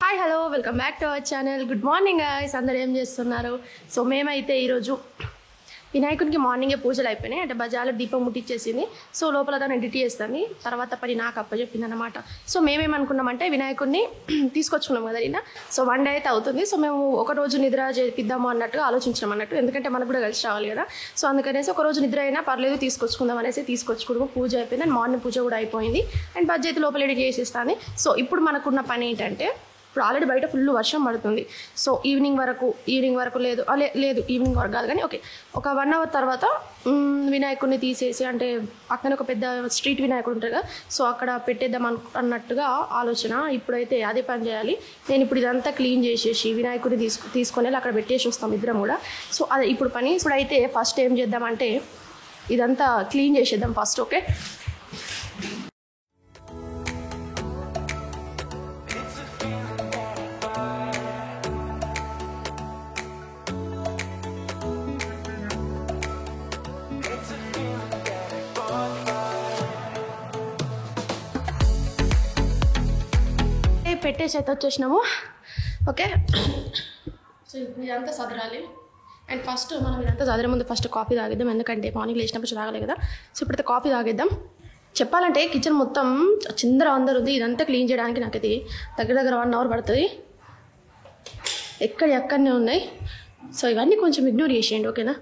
Hi hello welcome back to our channel. Good morning guys, అందరు ఏం చేస్తున్నారు? So మేమైతే ఈరోజు వినాయకునికి మార్నింగే పూజలు అయిపోయినాయి. అంటే బజార్లో దీపం ముట్టించేసింది. సో లోపల దాన్ని ఎడిట్ చేస్తాను, తర్వాత పని నాకు అప్పచెప్పింది అనమాట. సో మేమేమనుకున్నామంటే వినాయకుడిని తీసుకొచ్చుకున్నాం కదా నిన్న. సో 1 డే అయితే అవుతుంది. సో మేము ఒక రోజు నిద్ర చేపిద్దాము అన్నట్టుగా ఆలోచించాం అన్నట్టు, ఎందుకంటే మనకు కూడా కలిసి రావాలి కదా. సో అందుకనేసి ఒక రోజు నిద్ర అయినా పర్లేదు తీసుకొచ్చుకుందాం అనేసి తీసుకొచ్చుకున్నాము. పూజ అయిపోయింది అండ్ మార్నింగ్ పూజ కూడా అయిపోయింది అండ్ బడ్జెట్ లోపల ఎడిట్ చేసేస్తాను. సో ఇప్పుడు మనకున్న పని ఏంటంటే, ఇప్పుడు ఆల్రెడీ బయట ఫుల్ వర్షం పడుతుంది. సో ఈవినింగ్ వరకు లేదు ఈవినింగ్ వరకు కాదు కానీ ఓకే, ఒక 1 అవర్ తర్వాత వినాయకుడిని తీసేసి, అంటే పక్కన ఒక పెద్ద స్ట్రీట్ వినాయకుడు ఉంటుంది కదా, సో అక్కడ పెట్టేద్దాం అన్నట్టుగా ఆలోచన. ఇప్పుడైతే అదే పని చేయాలి. నేను ఇప్పుడు ఇదంతా క్లీన్ చేసేసి వినాయకుడిని తీసుకొని వెళ్ళి అక్కడ పెట్టేసి వస్తాం ఇద్దరం కూడా. సో అదే ఇప్పుడు పని. ఇప్పుడైతే ఫస్ట్ ఏం చేద్దామంటే ఇదంతా క్లీన్ చేసేద్దాం ఫస్ట్. ఓకే, పెట్టేసి అయితే వచ్చేసినాము. ఓకే, సో ఇదంతా సదరాలి. అండ్ ఫస్ట్ మనం ఇదంతా చదివే ముందు ఫస్ట్ కాఫీ తాగిద్దాం, ఎందుకంటే మార్నింగ్ లేచినప్పుడు తాగలేదు కదా. సో ఇప్పుడైతే కాఫీ తాగిద్దాం. చెప్పాలంటే కిచెన్ మొత్తం చిందర అందరు ఉంది. ఇదంతా క్లీన్ చేయడానికి నాకైతే దగ్గర 1 అవర్ పడుతుంది. ఎక్కడనే ఉన్నాయి. సో ఇవన్నీ కొంచెం ఇగ్నోర్ చేసేయండి, ఓకేనా?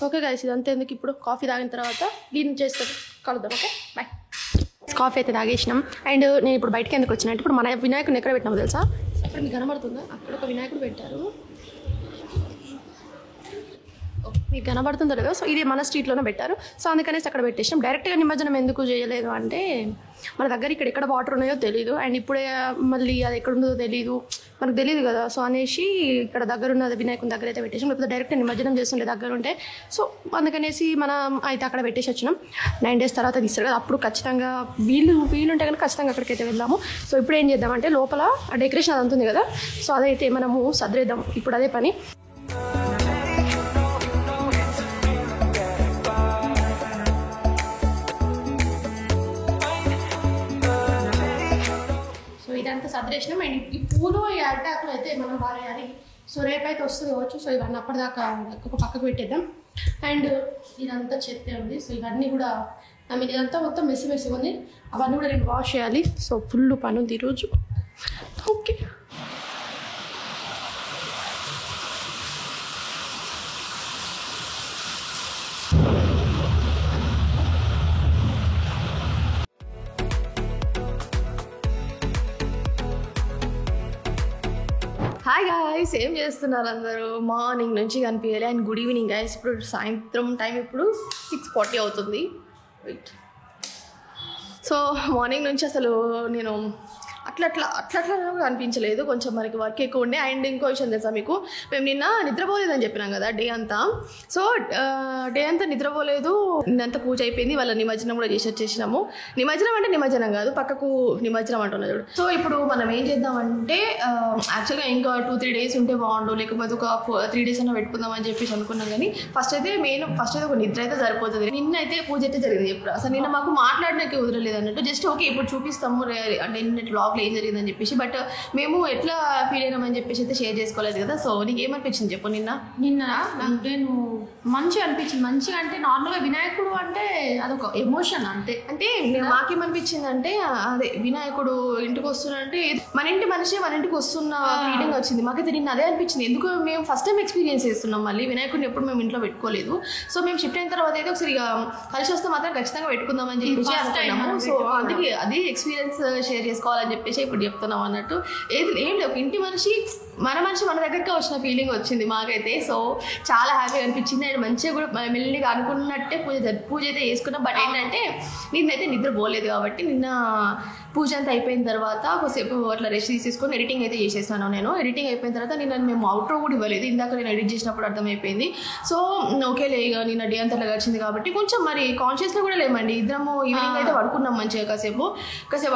ఓకే గైస్, ఇదంతా ఎందుకు, ఇప్పుడు కాఫీ తాగిన తర్వాత క్లీన్ చేస్తే కలుద్దాం. Okay bye. కాఫీ అయితే తాగేసినాం. అండ్ నేను ఇప్పుడు బయటకి ఎందుకు వచ్చినట్టు, ఇప్పుడు మన వినాయకుడిని ఎక్కడ పెట్టినామో తెలుసా? అక్కడ మీకు కనబడుతుందా? అక్కడ ఒక వినాయకుడు పెట్టారు, మీకు కనబడుతుందో లేదో. సో ఇది మన స్ట్రీట్లోనే పెట్టారు. సో అందుకనేసి అక్కడ పెట్టేసినాం. డైరెక్ట్గా నిమజ్జనం ఎందుకు చేయలేదు అంటే, మన దగ్గర ఎక్కడ వాటర్ ఉన్నాయో తెలియదు, అండ్ ఇప్పుడే మళ్ళీ అది ఎక్కడ ఉందో మనకు తెలియదు కదా. సో అనేసి ఇక్కడ దగ్గర ఉన్న వినాయకుని దగ్గర అయితే పెట్టేసాం. లేకపోతే డైరెక్ట్ నిమజ్జనం చేస్తుండే దగ్గర ఉంటే. సో అందుకనేసి మనం అయితే అక్కడ పెట్టేసి వచ్చినాం. 9 days తర్వాత తీస్తారు కదా, అప్పుడు ఖచ్చితంగా వీలుంటే కనుక ఖచ్చితంగా అక్కడికైతే వెళ్దాము. సో ఇప్పుడు ఏం చేద్దామంటే, లోపల డెకరేషన్ అది ఉంటుంది కదా, సో అదైతే మనము సదిరేద్దాం. ఇప్పుడు అదే పని. ఇదంతా సదరేసినాం. అండ్ ఈ పూలు, ఈ అరిటాకులు అయితే మనం వారేయాలి. సో రేపైతే వస్తుంది కావచ్చు. సో ఇవన్నీ అప్పటిదాకా ఒక పక్కకు పెట్టేద్దాం. అండ్ ఇదంతా చెత్త ఉంది. సో ఇవన్నీ కూడా ఇదంతా మొత్తం మెస్సి ఉంది. అవన్నీ కూడా నేను వాష్ చేయాలి. సో ఫుల్ పని ఉంది ఈరోజు. ఓకే, హాయ్ గాయ్స్, ఏం చేస్తున్నారు అందరూ? మార్నింగ్ నుంచి కనిపించాలి. And good evening guys. ఇప్పుడు సాయంత్రం టైం, ఇప్పుడు 6:40 అవుతుంది. వెయిట్. సో మార్నింగ్ నుంచి అసలు నేను అట్లా అనిపించలేదు. కొంచెం మనకి వర్క్ ఎక్కువ ఉండే. అండ్ ఇంకో విషయం తెలుసా మీకు, మేము నిన్న నిద్రపోలేదని చెప్పినాం కదా డే అంతా. సో డే అంతా నిద్రపోలేదు. నిన్నంతా పూజ అయిపోయింది. వాళ్ళ నిమజ్జనం కూడా చేసి వచ్చేసినాము. నిమజ్జనం అంటే నిమజ్జనం కాదు, పక్కకు నిమజ్జనం అంటున్నా చూడు. సో ఇప్పుడు మనం ఏం చేద్దామంటే, యాక్చువల్గా ఇంకా 2-3 days ఉంటే బాగుండు, లేకపోతే ఒక 3 days అన్నా పెట్టుకుందాం అని చెప్పేసి అనుకున్నాం. కానీ ఫస్ట్ అయితే ఒక నిద్ర అయితే సరిపోతుంది. నిన్న అయితే పూజ అయితే జరిగింది. ఎప్పుడు అసలు నిన్న మాకు మాట్లాడడానికి కుదరలేదు అన్నట్టు. జస్ట్ ఓకే ఇప్పుడు చూపిస్తాము అంటే నిన్న బ్లాగ్ ఏం జరిగిందని చెప్పేసి. బట్ మేము ఎట్లా ఫీల్ అయినామని చెప్పేసి అయితే షేర్ చేసుకోలేదు కదా. సో నీకు ఏమనిపించింది చెప్పు? నిన్న నేను మంచిగా అనిపించింది. మంచిగా అంటే నార్మల్గా వినాయకుడు అంటే అదొక ఎమోషన్ అంతే. అంటే మాకేమనిపించింది అంటే, అదే వినాయకుడు ఇంటికి వస్తున్నాడంటే మన ఇంటి మనిషి మన ఇంటికి వస్తున్న ఫీలింగ్ వచ్చింది మాకైతే. నిన్న అదే అనిపించింది. ఎందుకు మేము ఫస్ట్ టైం ఎక్స్పీరియన్స్ చేస్తున్నాం. మళ్ళీ వినాయకుడిని ఎప్పుడు మేము ఇంట్లో పెట్టుకోలేదు. సో మేము షిఫ్ట్ అయిన తర్వాత అయితే ఒకసారి కలిసి వస్తే మాత్రం ఖచ్చితంగా పెట్టుకుందామని చెప్పేసి అనుకున్నాము. సో అందుకే అది ఎక్స్పీరియన్స్ షేర్ చేసుకోవాలని చెప్పేసి ఇప్పుడు చెప్తున్నాం అన్నట్టు. ఏం లేదు, ఇంటి మనిషి మన దగ్గరికి వచ్చిన ఫీలింగ్ వచ్చింది మాకైతే. సో చాలా హ్యాపీగా అనిపించింది. అండ్ మంచిగా కూడా మెల్లిగా అనుకున్నట్టే పూజ అయితే చేసుకున్నాం. బట్ ఏంటంటే నిన్నైతే నిద్ర పోలేదు కాబట్టి నిన్న పూజ అంతా అయిపోయిన తర్వాత కొద్దిసేపు అట్లా రెస్ట్ తీసేసుకొని ఎడిటింగ్ అయితే చేసేసాను నేను. ఎడిటింగ్ అయిపోయిన తర్వాత మేము అవుట్రో కూడా ఇవ్వలేదు. ఇందాక నేను ఎడిట్ చేసినప్పుడు అర్థమైపోయింది. సో ఓకేలే, ఇక నిన్న డే అంతా గడిచింది కాబట్టి కొంచెం మరి కాన్షియస్గా కూడా లేమండి. ఇద్దరము ఈవినింగ్ అయితే పడుకున్నాం మంచిగా, కాసేపు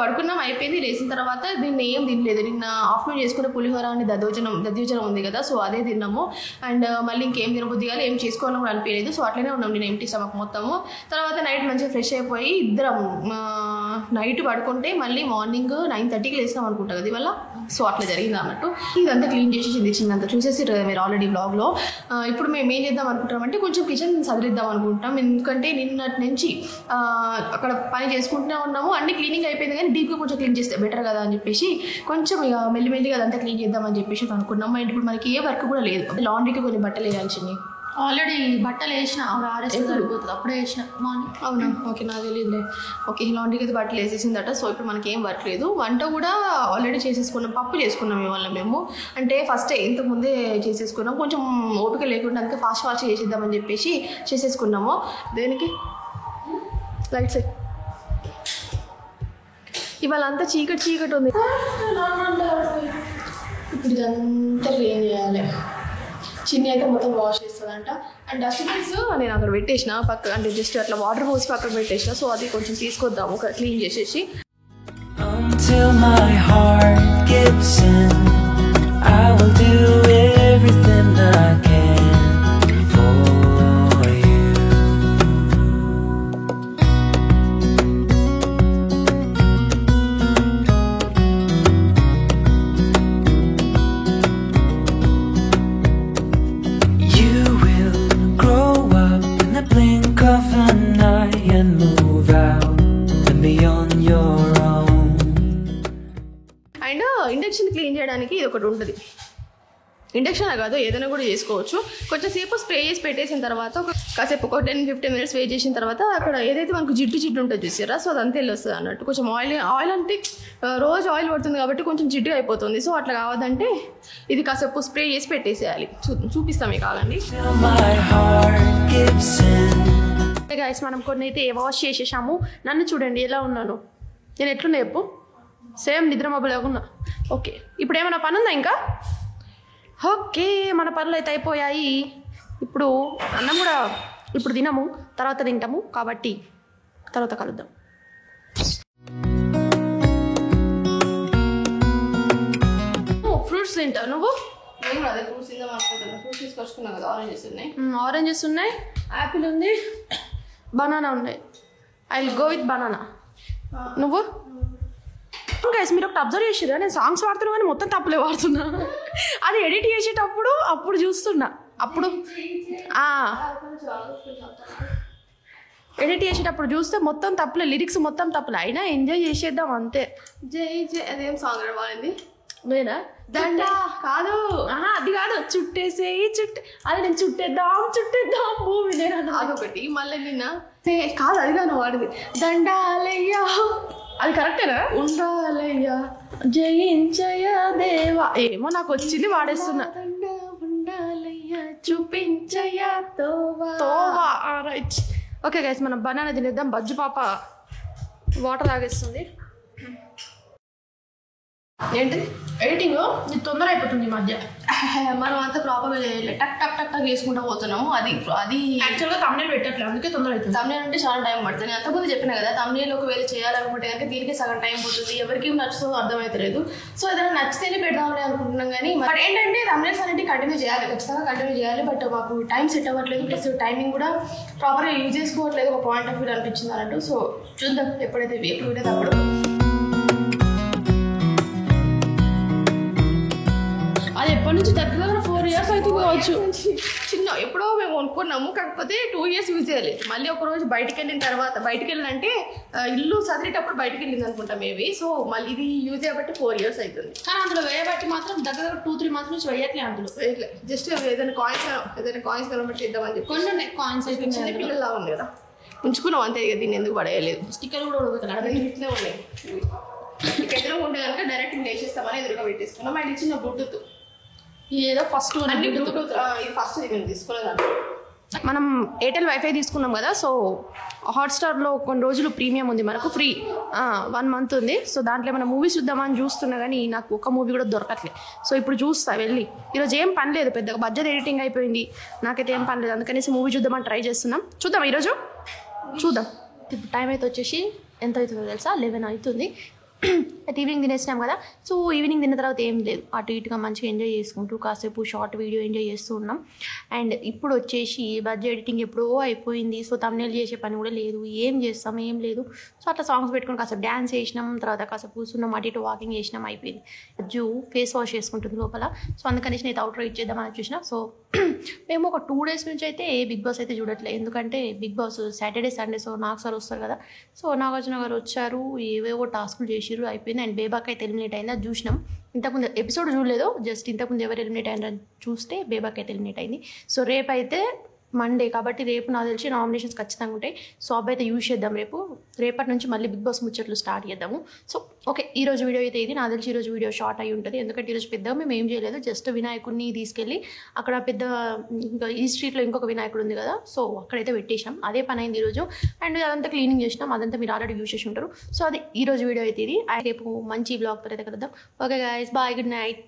పడుకున్నాం. అయిపోయింది. లేచిన తర్వాత దీన్ని ఏం తినలేదు. నిన్న ఆఫ్టర్నూన్ చేసుకునే పులిహోర అని దధ్యోజనం ఉంది కదా, సో అదే తిన్నాము. అండ్ మళ్ళీ ఇంకేం తినబుద్ది కానీ ఏం చేసుకోవాలని కూడా అనిపించలేదు. సో అట్లనే ఉన్నాం నేను ఎంటీ స్టమక్ మొత్తము. తర్వాత నైట్ మంచిగా ఫ్రెష్ అయిపోయి ఇద్దరం నైట్ పడుకుంటే మళ్ళీ మార్నింగ్ 9:30కి లేస్తాం అనుకుంటా కదా. ఇవాళ సో అట్లా జరిగింది అన్నట్టు. ఇదంతా క్లీన్ చేసేసింది చిన్నంత చూసేసి మీరు ఆల్రెడీ బ్లాగ్లో. ఇప్పుడు మేము ఏం చేద్దాం అనుకుంటామంటే కొంచెం కిచెన్ సదిరిద్దాం అనుకుంటాం. ఎందుకంటే నిన్నటి నుంచి అక్కడ పని చేసుకుంటూనే ఉన్నాము, అన్ని క్లీనింగ్ అయిపోయింది కానీ డీప్గా కొంచెం క్లీన్ చేస్తే బెటర్ కదా అని చెప్పేసి కొంచెం ఇక మెల్లిమెల్లిగా అదంతా క్లీన్ చేద్దామని చెప్పేసి అనుకున్నాం. అండ్ ఇప్పుడు మనకి ఏ వర్క్ కూడా లేదు, లాండ్రీకి కొన్ని బట్టలు వేయాల్సింది. ఆల్రెడీ బట్టలు వేసిన ఆరేస్తే సరిపోతుంది, అప్పుడే వేసిన మార్నింగ్. అవునా, ఓకే, నాకు తెలియదులే. ఓకే, లాండ్రీకి అయితే బట్టలు వేసేసిందట. సో ఇప్పుడు మనకి ఏం వర్క్ లేదు. వంట కూడా ఆల్రెడీ చేసేసుకున్నాం, పప్పు చేసుకున్నాం ఇవాళ మేము. అంటే ఫస్ట్ ఇంతకుముందే చేసేసుకున్నాం, కొంచెం ఓపిక లేకుండా అందుకే ఫాస్ట్ చేసేద్దామని చెప్పేసి చేసేసుకున్నాము. దేనికి లైట్స్ ఇవాళ అంతా చీకటి ఉంది. ఇప్పుడు ఇదంతా క్లీన్ చేయాలి. చిన్ని అయితే మొత్తం వాష్ చేస్తుందంట. అండ్ డస్ట్బిన్స్ నేను అక్కడ పెట్టేసిన పక్క, అంటే జస్ట్ అట్లా వాటర్ హోస్ పక్కన పెట్టేసిన. సో అది కొంచెం తీసుకొద్దాము క్లీన్ చేసేసి. Until my heart gives in, I will do everything I can for you. You will grow up in the blink of an eye and move out and be on your own. And induction clean చేయడానికి ఇది ఒకటి ఉంటుంది. Induction కాదు, ఏదైనా కూడా చేసుకోవచ్చు. కొంచెం సేపు స్ప్రే చేసి పెట్టేసిన తర్వాత కాసేపు ఒక 10-15 మినిట్స్ వెయిట్ చేసిన తర్వాత అక్కడ ఏదైతే మనకు జిడ్డు ఉంటుంది చూసారా, సో అదంతా వెళ్ళొస్తుంది అన్నట్టు. కొంచెం ఆయిల్ అంటే రోజు ఆయిల్ పడుతుంది కాబట్టి కొంచెం జిడ్డు అయిపోతుంది. సో అట్లా కావద్దంటే ఇది కాసేపు స్ప్రే చేసి పెట్టేసేయాలి. చూపిస్తాం మీకు, కాదండి గైస్. మనం కొన్ని అయితే వాష్ చేసేసాము. నన్ను చూడండి ఎలా ఉన్నాను నేను, ఎట్లున్నా చెప్పు, సేమ్ నిద్ర మబ్బులాగా ఉన్నా. ఓకే, ఇప్పుడు ఏమైనా పని ఉందా ఇంకా? ఓకే, మన పనులు అయితే అయిపోయాయి. ఇప్పుడు అన్నం కూడా ఇప్పుడు తినము, తర్వాత తింటాము కాబట్టి తర్వాత కలుద్దాం. ఫ్రూట్స్ తింటావు నువ్వు? నేను కూడా అదే ఫ్రూట్స్ తిందాం అనుకుంటున్నాను. ఫ్రూట్స్ తీసుకొచ్చుకున్నాను కదా, ఆరెంజెస్ ఉన్నాయి, యాపిల్ ఉంది, బనానా ఉన్నాయి. I will go with banana. నువ్వు? గైస్ మీరు ఒకటి అబ్జర్వ్ చేసిరా, నేను సాంగ్స్ వాడుతున్నా కానీ మొత్తం తప్పులే వాడుతున్నా. అది ఎడిట్ చేసేటప్పుడు అప్పుడు చూస్తున్నా, అప్పుడు ఎడిట్ చేసేటప్పుడు చూస్తే మొత్తం తప్పులే, లిరిక్స్ మొత్తం తప్పులే. అయినా ఎంజాయ్ చేసేద్దాం అంతే. జై జై అదేం సాంగ్ వాడింది నేనా? దండ కాదు, అది కాదు, చుట్టేసేయి అది నేను చుట్టేద్దాం భూమి నేను అదొకటి. మళ్ళీ నిన్న కాదు, అది కాదు వాడింది దండాలయ్యా, అది కరెక్టేనా? ఉండాలయ్యా జయించయ్యా దేవా, ఏమో నాకు వచ్చింది వాడేస్తున్నా. ఉండాలయ్యా చూపించయ్యా తోవా. రైట్, ఓకే గైస్, మనం బనానా తినేద్దాం. బజ్జు పాప వాటర్ తాగేస్తుంది. ఏంటి ఎడిటింగ్ నీకు తొందర అయిపోతుంది ఈ మధ్య. మనం అంతా ప్రాపర్గా చేయలేదు, టక్ టక్ టక్ టక్ వేసుకుంటూ పోతున్నాము. అది యాక్చువల్గా తమ్నేల్ పెట్టట్లేదు, అందుకే తొందర అవుతుంది. తమ్నేల్ అంటే చాలా టైం పడుతుంది. నేను అంతకుముందు చెప్పిన కదా, తమ్నేల్ ఒకవేళ చేయాలనుకుంటే కనుక దీనికి సగం టైం పోతుంది, ఎవరికి నచ్చుతుందో అర్థమవుతలేదు. సో ఏదైనా నచ్చితేనే పెడదామని అనుకుంటున్నాం కానీ బట్ ఏంటంటే తమ్నేల్స్ అనేవి కంటిన్యూ చేయాలి, ఖచ్చితంగా కంటిన్యూ చేయాలి. బట్ మాకు టైం సెట్ అవ్వట్లేదు, ప్లస్ టైమింగ్ కూడా ప్రాపర్గా యూజ్ చేసుకోవట్లేదు, ఒక పాయింట్ ఆఫ్ వ్యూ అనిపించింది అన్నట్టు. సో చూద్దాం ఎప్పుడైతే వీక్ వీడియో అప్పుడు. అది ఎప్పటి నుంచి దగ్గర 4 years అయితే కావచ్చు. చిన్న ఎప్పుడో మేము కొనుక్కున్నాము, కాకపోతే 2 years యూజ్ చేయలేదు. మళ్ళీ ఒక రోజు బయటకు వెళ్ళిన తర్వాత, బయటకు వెళ్ళినంటే ఇల్లు చదివేటప్పుడు బయటకి వెళ్ళింది అనుకుంటా మేబీ. సో మళ్ళీ ఇది యూజ్ చేయబట్టి 4 years అవుతుంది. కానీ అందులో వేయబట్టి మాత్రం దగ్గర 2-3 months నుంచి వేయట్లే, అందులో వేయట్లే. జస్ట్ ఏదైనా కాయిన్స్ కనబట్టి ఇద్దామని చెప్పి కొన్ని కాయిన్స్ అయితే చిన్న పిల్లలా ఉంది కదా, ఉంచుకున్నాం అంతే. ఇక దీన్ని ఎందుకు పడేయలేదు. స్టిక్కర్ కూడా ఇట్లే ఉన్నాయి. మీకు ఎదురు ఉంటే కనుక డైరెక్ట్ వేసేస్తామని ఎదురుగా పెట్టేసుకున్నాం. అండ్ ఇచ్చిన బ్లూటూత్ ఏదో ఫస్ట్ బ్లూటూత్ ఇది ఫస్ట్ నేను తీసుకునేదాన్ని. మనం ఎయిర్టెల్ వైఫై తీసుకున్నాం కదా, సో హాట్స్టార్లో కొన్ని రోజులు ప్రీమియం ఉంది మనకు, ఫ్రీ 1 month ఉంది. సో దాంట్లో ఏమైనా మూవీస్ చూద్దామని చూస్తున్నా కానీ నాకు ఒక మూవీ కూడా దొరకట్లేదు. సో ఇప్పుడు చూస్తా వెళ్ళి. ఈరోజు ఏం పని లేదు, పెద్దగా బడ్జెట్ ఎడిటింగ్ అయిపోయింది, నాకైతే ఏం పని లేదు. అందుకనేసి మూవీ చూద్దామని ట్రై చేస్తున్నాం. చూద్దాం ఈరోజు, చూద్దాం. ఇప్పుడు టైం అయితే వచ్చేసి ఎంత అవుతుందో తెలుసా, 11 అవుతుంది. అయితే ఈవినింగ్ తినేసినాం కదా. సో ఈవినింగ్ తిన్న తర్వాత ఏం లేదు, అటు ఇటుగా మంచిగా ఎంజాయ్ చేసుకుంటూ కాసేపు షార్ట్ వీడియో ఎంజాయ్ చేస్తూ ఉన్నాం. అండ్ ఇప్పుడు వచ్చేసి బడ్జెట్ ఎడిటింగ్ ఎప్పుడో అయిపోయింది. సో తమ్నేల్ చేసే పని కూడా లేదు, ఏం చేస్తాం ఏం లేదు. సో అట్లా సాంగ్స్ పెట్టుకుని కాసేపు డ్యాన్స్ చేసినాం, తర్వాత కాసేపు కూర్చున్నాం, అటు ఇటు వాకింగ్ చేసినాం, అయిపోయింది. అజ్జు ఫేస్ వాష్ చేసుకుంటుంది లోపల. సో అందుకనేసి నేను అవుట్ రైట్ చేద్దామని చూసిన. సో మేము ఒక 2 days నుంచి అయితే బిగ్ బాస్ అయితే చూడట్లేదు, ఎందుకంటే Bigg Boss Saturday Sunday. So నాకు సార్ వస్తారు కదా, సో నాగార్జున గారు వచ్చారు, ఏవేవో టాస్కులు చేసిర్రు, అయిపోయింది. అండ్ బేబాక్ అయితే ఎలిమినేట్ అయింది, అది చూసినాం. ఇంతకుముందు ఎపిసోడ్ చూడలేదు, జస్ట్ ఇంతకుముందు ఎవరు ఎలిమినేట్ అయ్యారని చూస్తే బేబాక్ అయితే ఎలిమినేట్ అయింది. సో రేపు అయితే మండే కాబట్టి రేపు నాకు తెలిసి నామినేషన్స్ ఖచ్చితంగా ఉంటాయి. సో అబ్బాయి అయితే యూజ్ చేద్దాం రేపటి నుంచి మళ్ళీ బిగ్ బాస్ ముచ్చట్లు స్టార్ట్ చేద్దాము. సో ఓకే, ఈరోజు వీడియో అయితే ఇది. నాకు తెలిసి ఈరోజు వీడియో షార్ట్ అయి ఉంటుంది, ఎందుకంటే ఈరోజు పెద్దగా మేము ఏం చేయలేదు, జస్ట్ వినాయకుడిని తీసుకెళ్ళి అక్కడ పెద్ద ఇంకా ఈ స్ట్రీట్లో ఇంకొక వినాయకుడు ఉంది కదా, సో అక్కడైతే పెట్టేసాం, అదే పని అయింది ఈరోజు. అండ్ అదంతా క్లీనింగ్ చేసినాం, అదంతా మీరు ఆల్రెడీ యూజ్ చేసి ఉంటారు. సో అది ఈరోజు వీడియో అయితే ఇది. రేపు మంచి బ్లాగ్ అయితే కలుద్దాం. Okay guys, bye, good night.